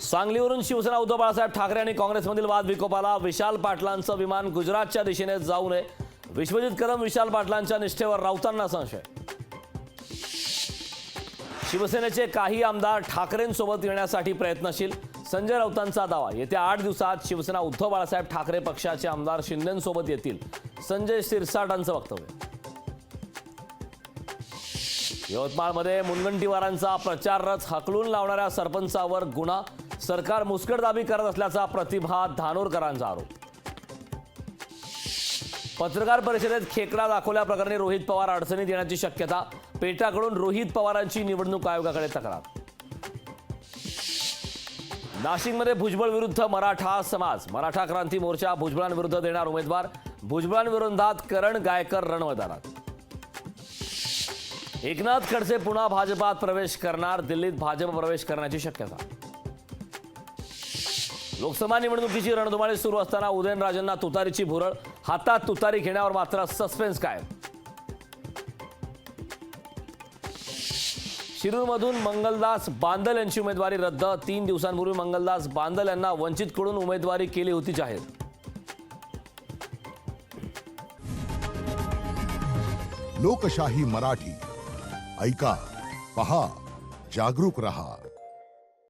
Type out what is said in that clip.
सांगलीवरून शिवसेना उद्धव बाळासाहेब ठाकरे आणि काँग्रेसमधील वाद विकोपाला. विशाल पाटलांचं विमान गुजरातच्या दिशेने जाऊ नये. विश्वजित कदम विशाल पाटलांच्या निष्ठेवर राऊतांना संशय. शिवसेनेचे काही आमदार ठाकरेंसोबत येण्यासाठी प्रयत्नशील. संजय राऊतांचा दावा. येत्या 8 दिवसात शिवसेना उद्धव बाळासाहेब ठाकरे पक्षाचे आमदार शिंदेंसोबत येतील. संजय शिरसाटांचं वक्तव्य. यवतमाळमध्ये मुनगंटीवारांचा प्रचार रथ हकलून लावणाऱ्या सरपंचावर गुन्हा. सरकार मुस्कटदाबी करत असल्याचा प्रतिभा धानोरकरांचा आरोप. पत्रकार परिषदेत खेकडा दाखवल्याप्रकरणी रोहित पवार अडचणीत येण्याची शक्यता. पेटाकडून रोहित पवारांची निवडणूक आयोगाकडे तक्रार. नाशिकमध्ये भुजबळ विरुद्ध मराठा समाज. मराठा क्रांती मोर्चा भुजबळांविरुद्ध देणार उमेदवार. भुजबळांविरोधात करण गायकर रणमैदानात. एकनाथ खडसे पुन्हा भाजपात प्रवेश करणार. दिल्लीत भाजप प्रवेश करण्याची शक्यता. लोकसभा निवडणुकीची रणधुमाळी सुरू असताना उदयनराजेंना तुतारीची भुरळ. हातात तुतारी घेण्यावर मात्र सस्पेन्स कायम. शिरूरमधून मंगलदास बांदल यांची उमेदवारी रद्द. 3 दिवसांपूर्वी मंगलदास बांदल यांना वंचितकडून उमेदवारी केली होती जाहीर. लोकशाही मराठी ऐका, पहा, जागरूक रहा.